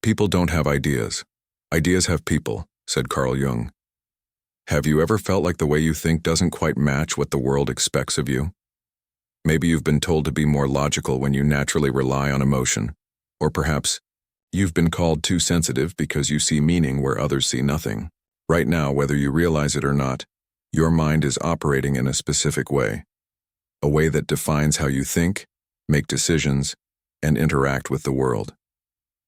People don't have ideas. Ideas have people, said Carl Jung. Have you ever felt like the way you think doesn't quite match what the world expects of you? Maybe you've been told to be more logical when you naturally rely on emotion. Or perhaps, you've been called too sensitive because you see meaning where others see nothing. Right now, whether you realize it or not, your mind is operating in a specific way. A way that defines how you think, make decisions, and interact with the world.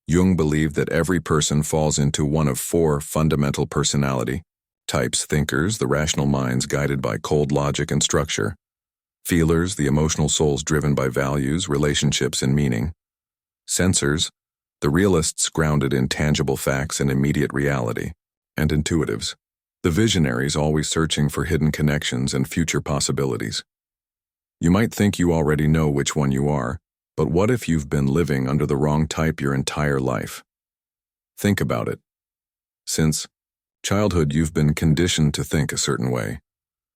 Jung believed that every person falls into one of four fundamental personality types: thinkers, the rational minds guided by cold logic and structure; feelers, the emotional souls driven by values, relationships, and meaning; sensors, the realists grounded in tangible facts and immediate reality; and intuitives, the visionaries always searching for hidden connections and future possibilities. You might think you already know which one you are, but what if you've been living under the wrong type your entire life? Think about it. Since childhood, you've been conditioned to think a certain way.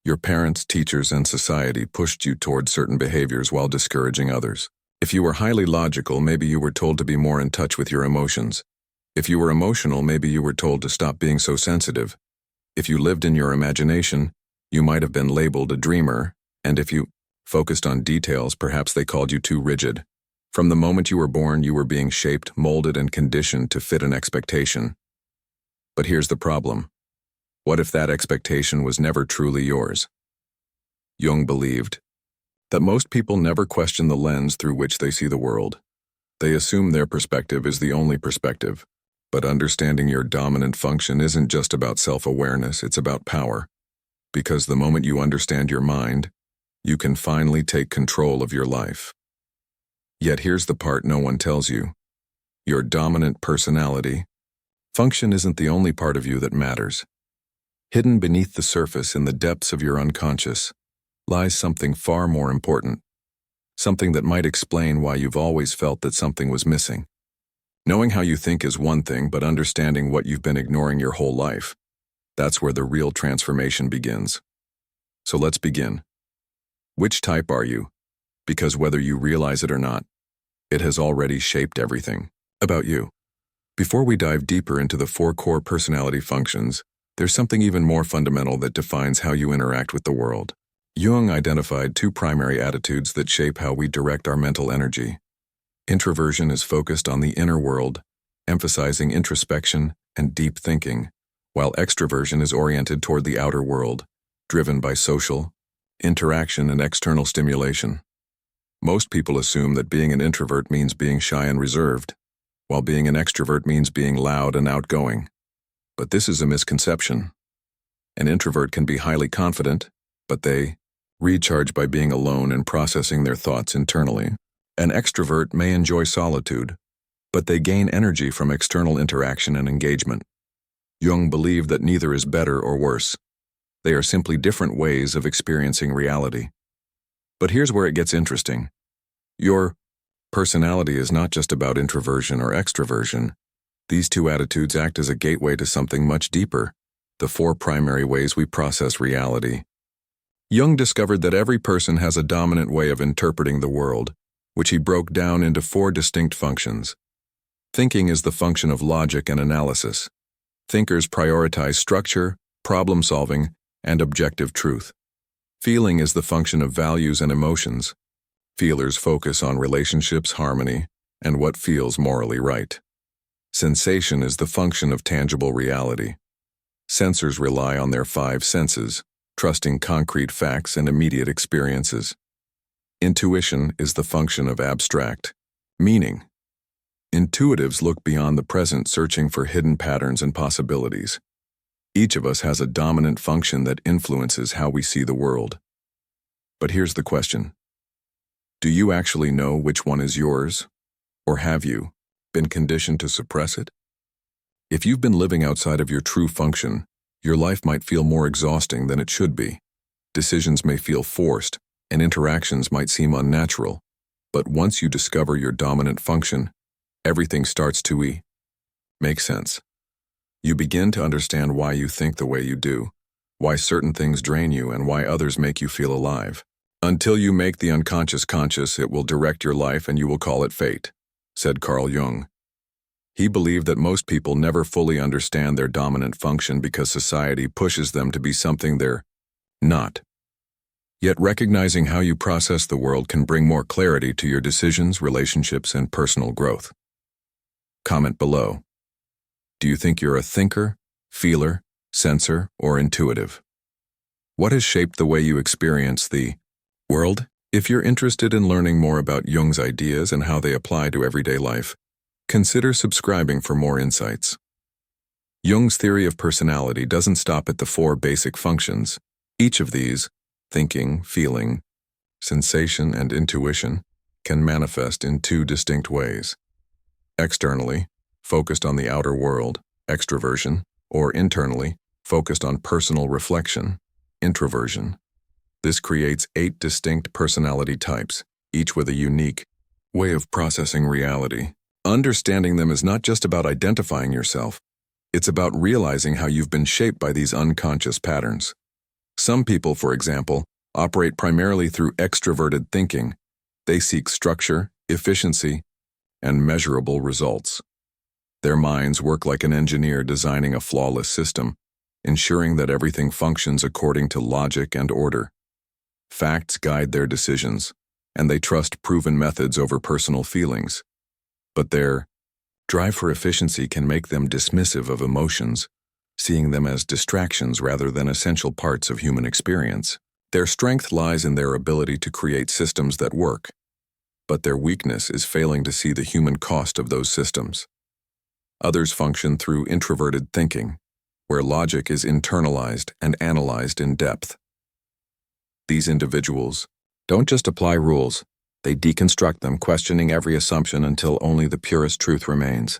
Your parents, teachers, and society pushed you toward certain behaviors while discouraging others. If you were highly logical, maybe you were told to be more in touch with your emotions. If you were emotional, maybe you were told to stop being so sensitive. If you lived in your imagination, you might have been labeled a dreamer, and if you focused on details, perhaps they called you too rigid. From the moment you were born, you were being shaped, molded, and conditioned to fit an expectation. But here's the problem. What if that expectation was never truly yours? Jung believed that most people never question the lens through which they see the world. They assume their perspective is the only perspective. But understanding your dominant function isn't just about self-awareness, it's about power. Because the moment you understand your mind, you can finally take control of your life. Yet here's the part no one tells you. Your dominant personality function isn't the only part of you that matters. Hidden beneath the surface in the depths of your unconscious lies something far more important. Something that might explain why you've always felt that something was missing. Knowing how you think is one thing, but understanding what you've been ignoring your whole life, that's where the real transformation begins. So let's begin. Which type are you? Because whether you realize it or not, it has already shaped everything about you. Before we dive deeper into the four core personality functions, there's something even more fundamental that defines how you interact with the world. Jung identified two primary attitudes that shape how we direct our mental energy. Introversion is focused on the inner world, emphasizing introspection and deep thinking, while extroversion is oriented toward the outer world, driven by social interaction and external stimulation. Most people assume that being an introvert means being shy and reserved, while being an extrovert means being loud and outgoing. But this is a misconception. An introvert can be highly confident, but they recharge by being alone and processing their thoughts internally. An extrovert may enjoy solitude, but they gain energy from external interaction and engagement. Jung believed that neither is better or worse. They are simply different ways of experiencing reality. But here's where it gets interesting. Your personality is not just about introversion or extroversion. These two attitudes act as a gateway to something much deeper, the four primary ways we process reality. Jung discovered that every person has a dominant way of interpreting the world, which he broke down into four distinct functions. Thinking is the function of logic and analysis. Thinkers prioritize structure, problem-solving, and objective truth. Feeling is the function of values and emotions. Feelers focus on relationships, harmony, and what feels morally right. Sensation is the function of tangible reality. Sensors rely on their five senses, trusting concrete facts and immediate experiences. Intuition is the function of abstract meaning. Intuitives look beyond the present, searching for hidden patterns and possibilities. Each of us has a dominant function that influences how we see the world. But here's the question. Do you actually know which one is yours? Or have you been conditioned to suppress it? If you've been living outside of your true function, your life might feel more exhausting than it should be. Decisions may feel forced, and interactions might seem unnatural. But once you discover your dominant function, everything starts to make sense. You begin to understand why you think the way you do, why certain things drain you, and why others make you feel alive. Until you make the unconscious conscious, it will direct your life and you will call it fate, said Carl Jung. He believed that most people never fully understand their dominant function because society pushes them to be something they're not. Yet recognizing how you process the world can bring more clarity to your decisions, relationships, and personal growth. Comment below. Do you think you're a thinker, feeler, sensor, or intuitive? What has shaped the way you experience the world? If you're interested in learning more about Jung's ideas and how they apply to everyday life, consider subscribing for more insights. Jung's theory of personality doesn't stop at the 4 basic functions. Each of these, thinking, feeling, sensation, and intuition, can manifest in 2 distinct ways. Externally, focused on the outer world, extroversion, or internally, focused on personal reflection, introversion. This creates 8 distinct personality types, each with a unique way of processing reality. Understanding them is not just about identifying yourself, it's about realizing how you've been shaped by these unconscious patterns. Some people, for example, operate primarily through extroverted thinking. They seek structure, efficiency, and measurable results. Their minds work like an engineer designing a flawless system, ensuring that everything functions according to logic and order. Facts guide their decisions, and they trust proven methods over personal feelings. But their drive for efficiency can make them dismissive of emotions, seeing them as distractions rather than essential parts of human experience. Their strength lies in their ability to create systems that work, but their weakness is failing to see the human cost of those systems. Others function through introverted thinking, where logic is internalized and analyzed in depth. These individuals don't just apply rules, they deconstruct them, questioning every assumption until only the purest truth remains.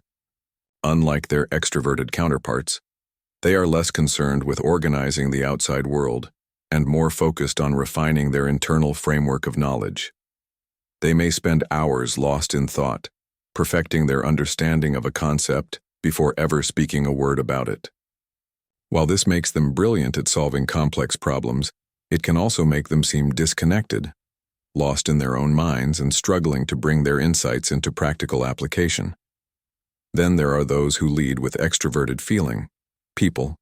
Unlike their extroverted counterparts, they are less concerned with organizing the outside world and more focused on refining their internal framework of knowledge. They may spend hours lost in thought, perfecting their understanding of a concept before ever speaking a word about it. While this makes them brilliant at solving complex problems, it can also make them seem disconnected, lost in their own minds and struggling to bring their insights into practical application. Then there are those who lead with extroverted feeling, people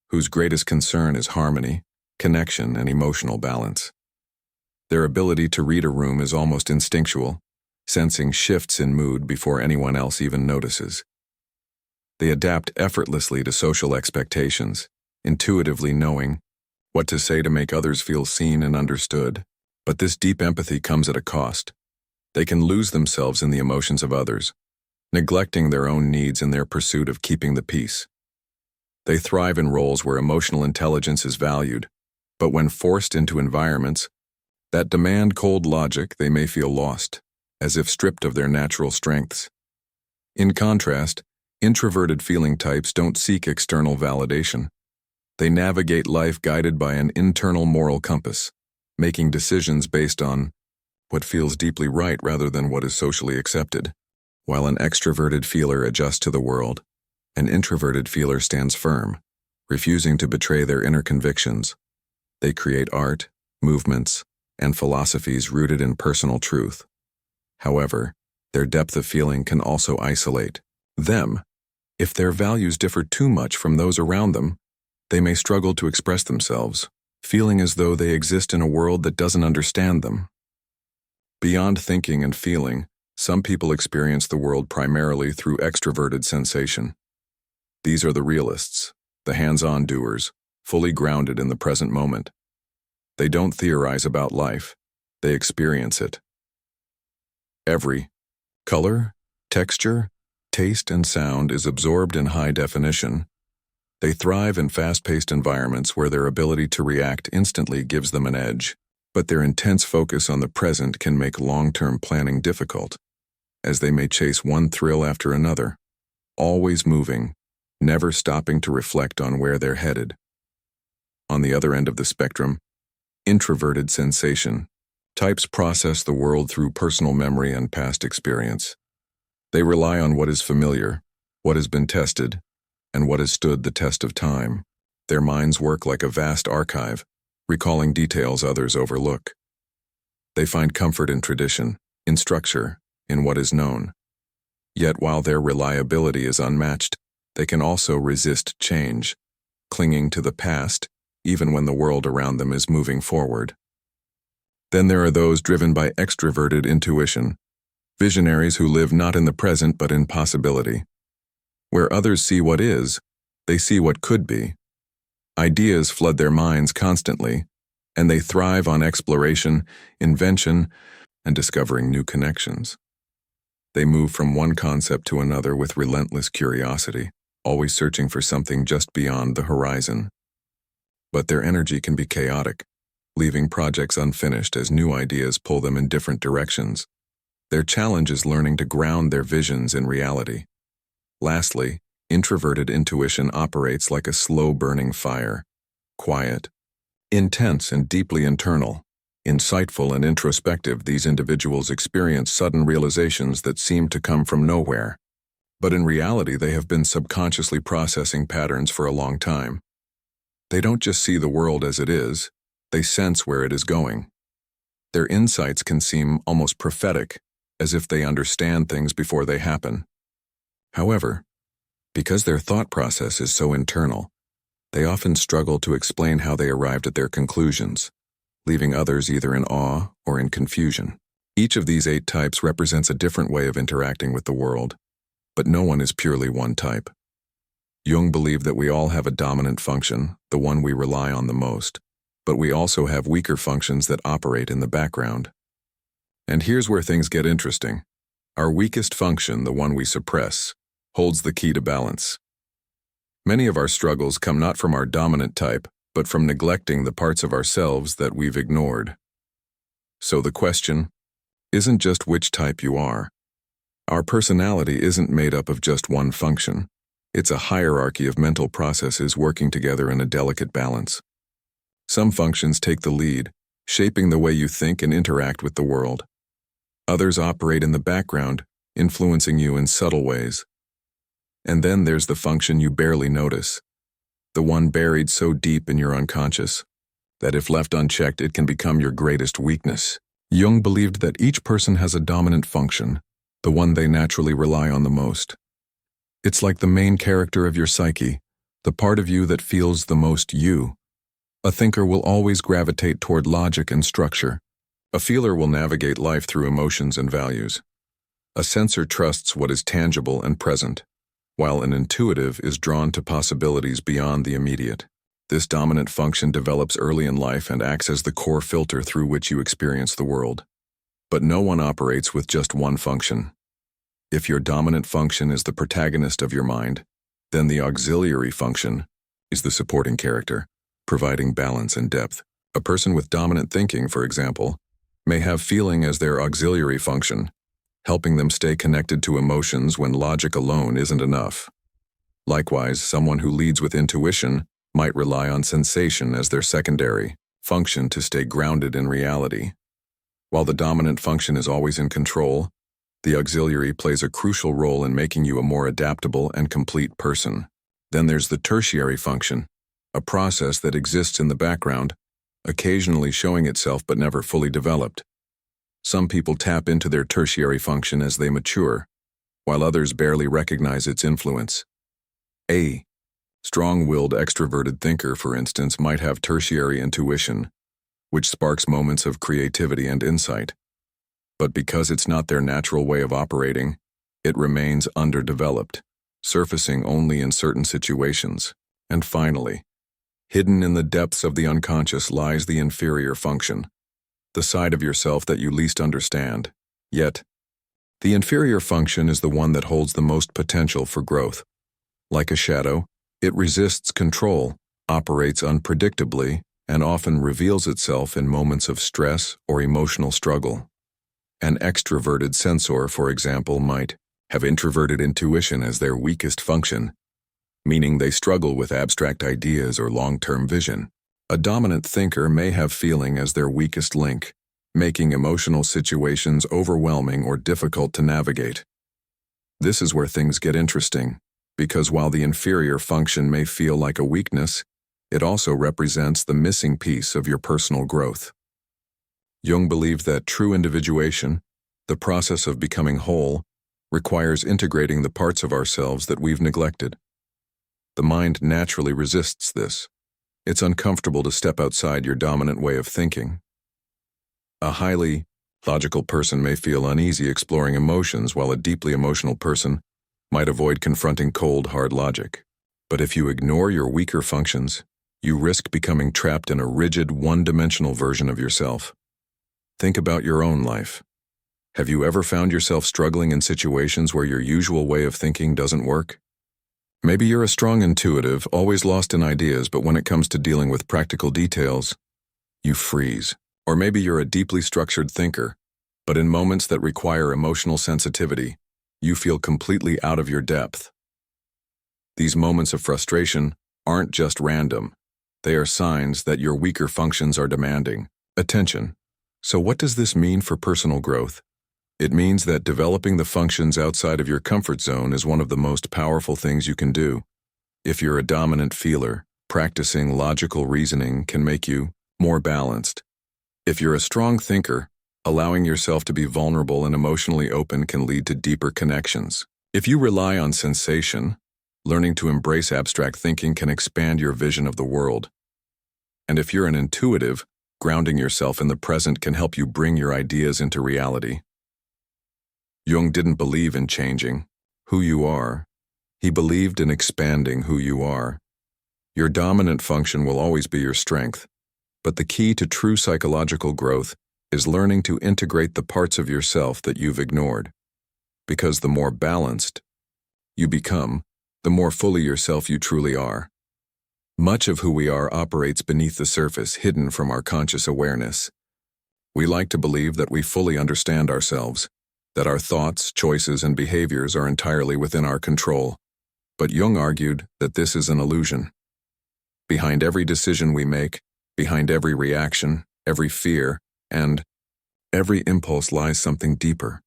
whose greatest concern is harmony, connection, and emotional balance. Their ability to read a room is almost instinctual, sensing shifts in mood before anyone else even notices. They adapt effortlessly to social expectations, intuitively knowing what to say to make others feel seen and understood. But this deep empathy comes at a cost. They can lose themselves in the emotions of others, neglecting their own needs in their pursuit of keeping the peace. They thrive in roles where emotional intelligence is valued, but when forced into environments that demand cold logic, they may feel lost, as if stripped of their natural strengths. In contrast, introverted feeling types don't seek external validation. They navigate life guided by an internal moral compass, making decisions based on what feels deeply right rather than what is socially accepted. While an extroverted feeler adjusts to the world, an introverted feeler stands firm, refusing to betray their inner convictions. They create art, movements, and philosophies rooted in personal truth. However, their depth of feeling can also isolate them. If their values differ too much from those around them, they may struggle to express themselves, feeling as though they exist in a world that doesn't understand them. Beyond thinking and feeling, some people experience the world primarily through extroverted sensation. These are the realists, the hands-on doers, fully grounded in the present moment. They don't theorize about life, they experience it. Every color, texture, taste, and sound is absorbed in high definition. They thrive in fast-paced environments where their ability to react instantly gives them an edge, but their intense focus on the present can make long-term planning difficult, as they may chase one thrill after another, always moving, never stopping to reflect on where they're headed. On the other end of the spectrum, introverted sensation types process the world through personal memory and past experience. They rely on what is familiar, what has been tested, and what has stood the test of time. Their minds work like a vast archive, recalling details others overlook. They find comfort in tradition, in structure, in what is known. Yet while their reliability is unmatched, they can also resist change, clinging to the past, even when the world around them is moving forward. Then there are those driven by extroverted intuition, visionaries who live not in the present but in possibility. Where others see what is, they see what could be. Ideas flood their minds constantly, and they thrive on exploration, invention, and discovering new connections. They move from one concept to another with relentless curiosity, always searching for something just beyond the horizon. But their energy can be chaotic, leaving projects unfinished as new ideas pull them in different directions. Their challenge is learning to ground their visions in reality. Lastly, introverted intuition operates like a slow-burning fire, quiet, intense, and deeply internal. Insightful and introspective, these individuals experience sudden realizations that seem to come from nowhere. But in reality, they have been subconsciously processing patterns for a long time. They don't just see the world as it is, they sense where it is going. Their insights can seem almost prophetic, as if they understand things before they happen. However, because their thought process is so internal, they often struggle to explain how they arrived at their conclusions, leaving others either in awe or in confusion. Each of these 8 types represents a different way of interacting with the world, but no one is purely one type. Jung believed that we all have a dominant function, the one we rely on the most, but we also have weaker functions that operate in the background. And here's where things get interesting. Our weakest function, the one we suppress, holds the key to balance. Many of our struggles come not from our dominant type, but from neglecting the parts of ourselves that we've ignored. So the question isn't just which type you are. Our personality isn't made up of just one function. It's a hierarchy of mental processes working together in a delicate balance. Some functions take the lead, shaping the way you think and interact with the world. Others operate in the background, influencing you in subtle ways. And then there's the function you barely notice, the one buried so deep in your unconscious that if left unchecked, it can become your greatest weakness. Jung believed that each person has a dominant function, the one they naturally rely on the most. It's like the main character of your psyche, the part of you that feels the most you. A thinker will always gravitate toward logic and structure. A feeler will navigate life through emotions and values. A sensor trusts what is tangible and present, while an intuitive is drawn to possibilities beyond the immediate. This dominant function develops early in life and acts as the core filter through which you experience the world. But no one operates with just one function. If your dominant function is the protagonist of your mind, then the auxiliary function is the supporting character, providing balance and depth. A person with dominant thinking, for example, may have feeling as their auxiliary function, helping them stay connected to emotions when logic alone isn't enough. Likewise, someone who leads with intuition might rely on sensation as their secondary function to stay grounded in reality. While the dominant function is always in control, the auxiliary plays a crucial role in making you a more adaptable and complete person. Then there's the tertiary function, a process that exists in the background, occasionally showing itself but never fully developed. Some people tap into their tertiary function as they mature, while others barely recognize its influence. A strong-willed extroverted thinker, for instance, might have tertiary intuition, which sparks moments of creativity and insight. But because it's not their natural way of operating, it remains underdeveloped, surfacing only in certain situations. And finally, hidden in the depths of the unconscious lies the inferior function, the side of yourself that you least understand. Yet, the inferior function is the one that holds the most potential for growth. Like a shadow, it resists control, operates unpredictably, and often reveals itself in moments of stress or emotional struggle. An extroverted sensor, for example, might have introverted intuition as their weakest function, meaning they struggle with abstract ideas or long-term vision. A dominant thinker may have feeling as their weakest link, making emotional situations overwhelming or difficult to navigate. This is where things get interesting, because while the inferior function may feel like a weakness, it also represents the missing piece of your personal growth. Jung believed that true individuation, the process of becoming whole, requires integrating the parts of ourselves that we've neglected. The mind naturally resists this. It's uncomfortable to step outside your dominant way of thinking. A highly logical person may feel uneasy exploring emotions, while a deeply emotional person might avoid confronting cold, hard logic. But if you ignore your weaker functions, you risk becoming trapped in a rigid, one-dimensional version of yourself. Think about your own life. Have you ever found yourself struggling in situations where your usual way of thinking doesn't work? Maybe you're a strong intuitive, always lost in ideas, but when it comes to dealing with practical details, you freeze. Or maybe you're a deeply structured thinker, but in moments that require emotional sensitivity, you feel completely out of your depth. These moments of frustration aren't just random. They are signs that your weaker functions are demanding attention. So what does this mean for personal growth? It means that developing the functions outside of your comfort zone is one of the most powerful things you can do. If you're a dominant feeler, practicing logical reasoning can make you more balanced. If you're a strong thinker, allowing yourself to be vulnerable and emotionally open can lead to deeper connections. If you rely on sensation, learning to embrace abstract thinking can expand your vision of the world. And if you're an intuitive, grounding yourself in the present can help you bring your ideas into reality. Jung didn't believe in changing who you are. He believed in expanding who you are. Your dominant function will always be your strength, but the key to true psychological growth is learning to integrate the parts of yourself that you've ignored. Because the more balanced you become, the more fully yourself you truly are. Much of who we are operates beneath the surface, hidden from our conscious awareness. We like to believe that we fully understand ourselves, that our thoughts, choices, and behaviors are entirely within our control. But Jung argued that this is an illusion. Behind every decision we make, behind every reaction, every fear, and every impulse lies something deeper,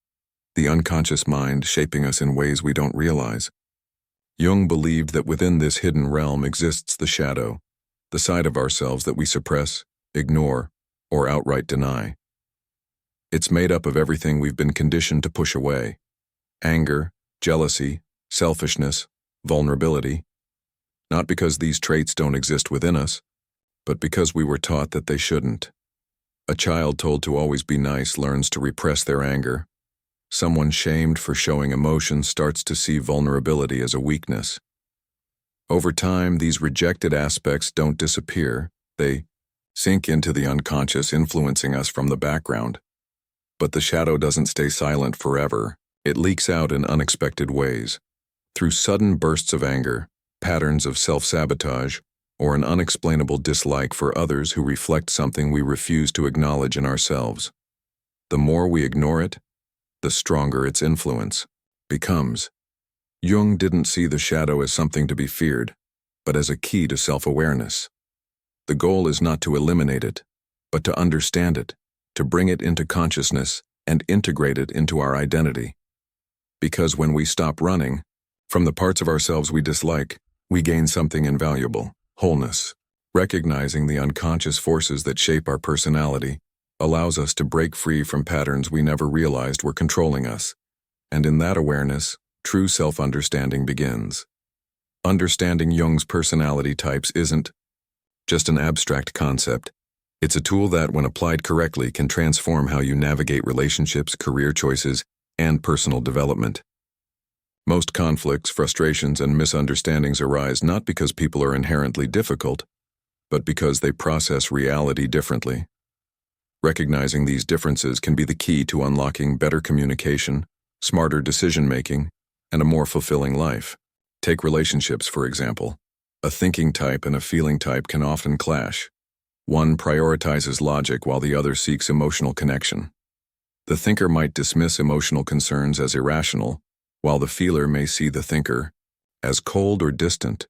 the unconscious mind shaping us in ways we don't realize. Jung believed that within this hidden realm exists the shadow, the side of ourselves that we suppress, ignore, or outright deny. It's made up of everything we've been conditioned to push away: anger, jealousy, selfishness, vulnerability. Not because these traits don't exist within us, but because we were taught that they shouldn't. A child told to always be nice learns to repress their anger. Someone shamed for showing emotion starts to see vulnerability as a weakness. Over time, these rejected aspects don't disappear. They sink into the unconscious, influencing us from the background. But the shadow doesn't stay silent forever. It leaks out in unexpected ways. Through sudden bursts of anger, patterns of self-sabotage, or an unexplainable dislike for others who reflect something we refuse to acknowledge in ourselves. The more we ignore it, the stronger its influence becomes. Jung didn't see the shadow as something to be feared, but as a key to self-awareness. The goal is not to eliminate it, but to understand it, to bring it into consciousness and integrate it into our identity. Because when we stop running from the parts of ourselves we dislike, we gain something invaluable: wholeness. Recognizing the unconscious forces that shape our personality allows us to break free from patterns we never realized were controlling us. And in that awareness, true self-understanding begins. Understanding Jung's personality types isn't just an abstract concept. It's a tool that, when applied correctly, can transform how you navigate relationships, career choices, and personal development. Most conflicts, frustrations, and misunderstandings arise not because people are inherently difficult, but because they process reality differently. Recognizing these differences can be the key to unlocking better communication, smarter decision-making, and a more fulfilling life. Take relationships, for example. A thinking type and a feeling type can often clash. One prioritizes logic while the other seeks emotional connection. The thinker might dismiss emotional concerns as irrational, while the feeler may see the thinker as cold or distant.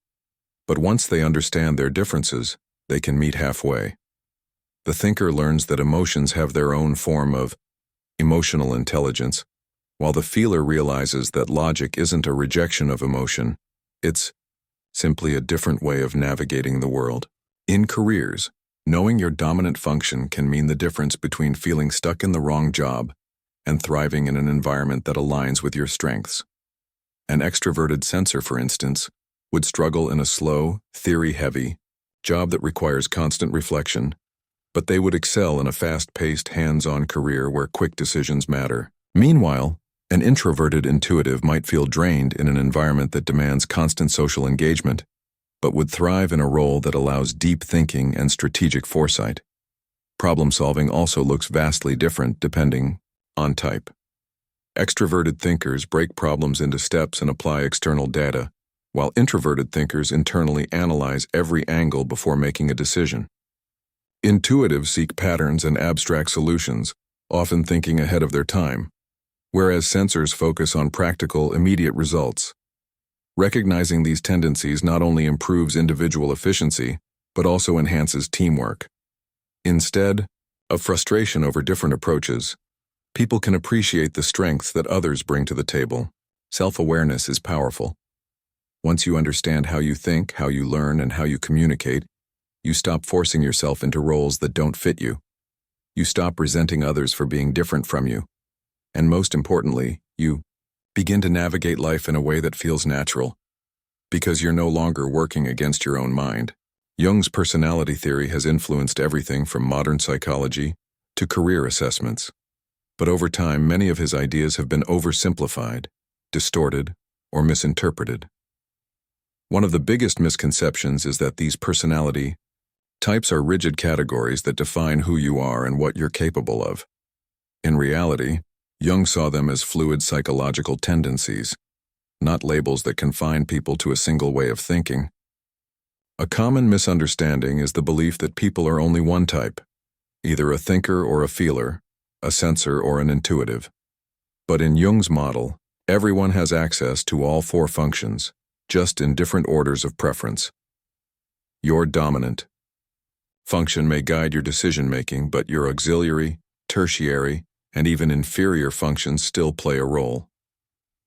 But once they understand their differences, they can meet halfway. The thinker learns that emotions have their own form of emotional intelligence, while the feeler realizes that logic isn't a rejection of emotion, it's simply a different way of navigating the world. In careers, knowing your dominant function can mean the difference between feeling stuck in the wrong job and thriving in an environment that aligns with your strengths. An extroverted sensor, for instance, would struggle in a slow, theory-heavy job that requires constant reflection, but they would excel in a fast-paced, hands-on career where quick decisions matter. Meanwhile, an introverted intuitive might feel drained in an environment that demands constant social engagement, but would thrive in a role that allows deep thinking and strategic foresight. Problem-solving also looks vastly different depending on type. Extroverted thinkers break problems into steps and apply external data, while introverted thinkers internally analyze every angle before making a decision. Intuitives seek patterns and abstract solutions, often thinking ahead of their time, whereas sensors focus on practical, immediate results. Recognizing these tendencies not only improves individual efficiency, but also enhances teamwork. Instead of frustration over different approaches, people can appreciate the strengths that others bring to the table. Self-awareness is powerful. Once you understand how you think, how you learn, and how you communicate, you stop forcing yourself into roles that don't fit you. You stop resenting others for being different from you. And most importantly, you begin to navigate life in a way that feels natural, because you're no longer working against your own mind. Jung's personality theory has influenced everything from modern psychology to career assessments. But over time, many of his ideas have been oversimplified, distorted, or misinterpreted. One of the biggest misconceptions is that these personality types are rigid categories that define who you are and what you're capable of. In reality, Jung saw them as fluid psychological tendencies, not labels that confine people to a single way of thinking. A common misunderstanding is the belief that people are only one type, either a thinker or a feeler, a sensor or an intuitive. But in Jung's model, everyone has access to all four functions, just in different orders of preference. Your dominant function may guide your decision-making, but your auxiliary, tertiary, and even inferior functions still play a role.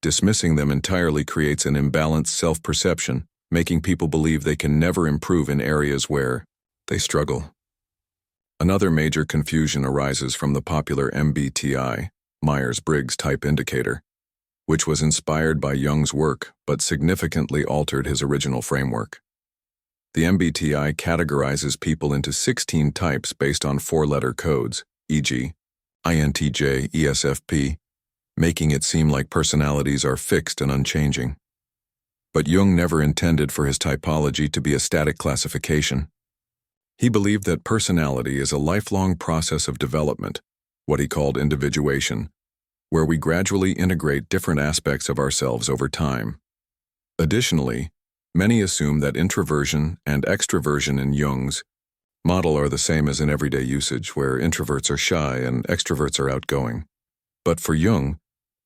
Dismissing them entirely creates an imbalanced self-perception, making people believe they can never improve in areas where they struggle. Another major confusion arises from the popular MBTI, Myers-Briggs Type Indicator, which was inspired by Jung's work but significantly altered his original framework. The MBTI categorizes people into 16 types based on four-letter codes, e.g., INTJ, ESFP, making it seem like personalities are fixed and unchanging. But Jung never intended for his typology to be a static classification. He believed that personality is a lifelong process of development, what he called individuation, where we gradually integrate different aspects of ourselves over time. Additionally, many assume that introversion and extroversion in Jung's model are the same as in everyday usage, where introverts are shy and extroverts are outgoing. But for Jung,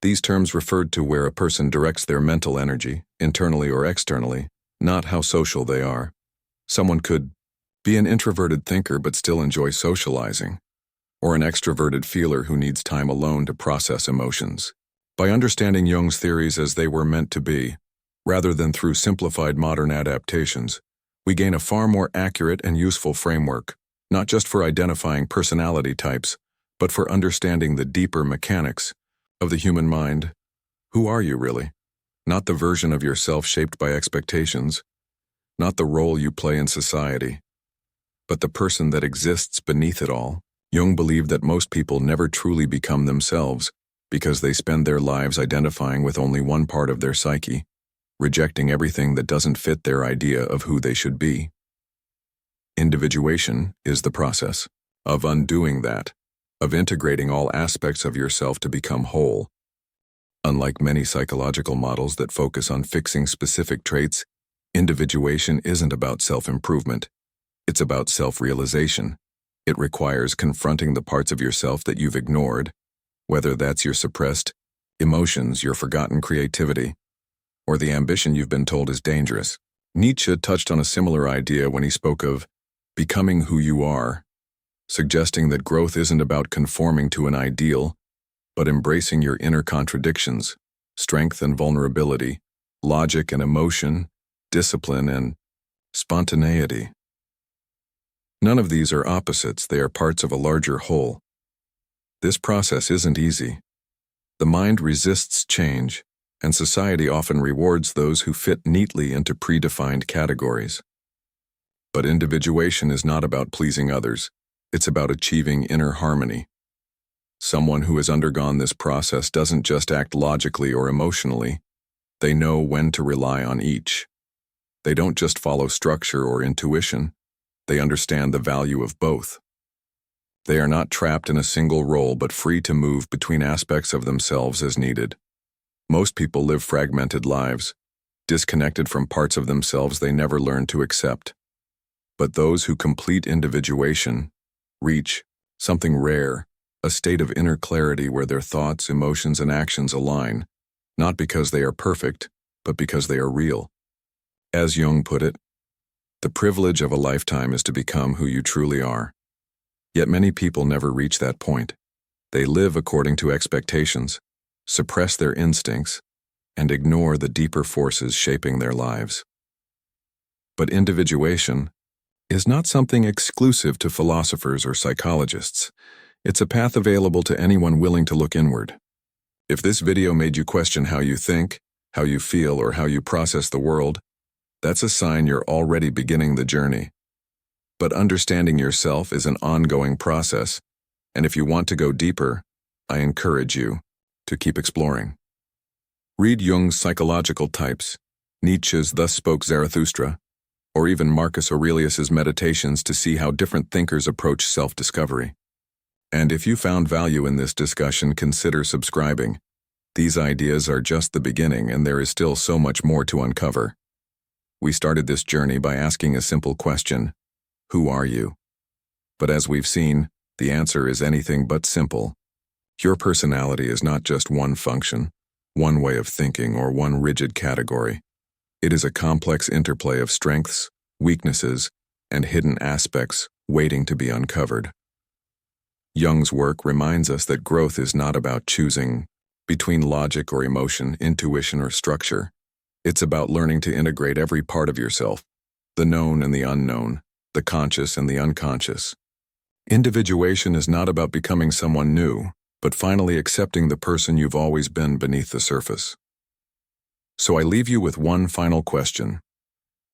these terms referred to where a person directs their mental energy, internally or externally, not how social they are. Someone could be an introverted thinker but still enjoy socializing, or an extroverted feeler who needs time alone to process emotions. By understanding Jung's theories as they were meant to be, rather than through simplified modern adaptations, we gain a far more accurate and useful framework, not just for identifying personality types, but for understanding the deeper mechanics of the human mind. Who are you really? Not the version of yourself shaped by expectations, not the role you play in society, but the person that exists beneath it all. Jung believed that most people never truly become themselves because they spend their lives identifying with only one part of their psyche, rejecting everything that doesn't fit their idea of who they should be. Individuation is the process of undoing that, of integrating all aspects of yourself to become whole. Unlike many psychological models that focus on fixing specific traits, individuation isn't about self-improvement. It's about self-realization. It requires confronting the parts of yourself that you've ignored, whether that's your suppressed emotions, your forgotten creativity, or the ambition you've been told is dangerous. Nietzsche touched on a similar idea when he spoke of becoming who you are, suggesting that growth isn't about conforming to an ideal, but embracing your inner contradictions, strength and vulnerability, logic and emotion, discipline and spontaneity. None of these are opposites, they are parts of a larger whole. This process isn't easy. The mind resists change, and society often rewards those who fit neatly into predefined categories. But individuation is not about pleasing others, it's about achieving inner harmony. Someone who has undergone this process doesn't just act logically or emotionally, they know when to rely on each. They don't just follow structure or intuition, they understand the value of both. They are not trapped in a single role but free to move between aspects of themselves as needed. Most people live fragmented lives, disconnected from parts of themselves they never learned to accept. But those who complete individuation reach something rare, a state of inner clarity where their thoughts, emotions, and actions align, not because they are perfect, but because they are real. As Jung put it, the privilege of a lifetime is to become who you truly are. Yet many people never reach that point. They live according to expectations, suppress their instincts, and ignore the deeper forces shaping their lives. But individuation is not something exclusive to philosophers or psychologists. It's a path available to anyone willing to look inward. If this video made you question how you think, how you feel, or how you process the world, that's a sign you're already beginning the journey. But understanding yourself is an ongoing process, and if you want to go deeper, I encourage you to keep exploring. Read Jung's psychological types, Nietzsche's Thus Spoke Zarathustra, or even Marcus Aurelius's Meditations to see how different thinkers approach self-discovery. And if you found value in this discussion, consider subscribing. These ideas are just the beginning, and there is still so much more to uncover. We started this journey by asking a simple question: who are you? But as we've seen, the answer is anything but simple. Your personality is not just one function, one way of thinking, or one rigid category. It is a complex interplay of strengths, weaknesses, and hidden aspects waiting to be uncovered. Jung's work reminds us that growth is not about choosing between logic or emotion, intuition or structure. It's about learning to integrate every part of yourself, the known and the unknown, the conscious and the unconscious. Individuation is not about becoming someone new, but finally accepting the person you've always been beneath the surface. So I leave you with one final question.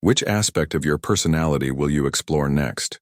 Which aspect of your personality will you explore next?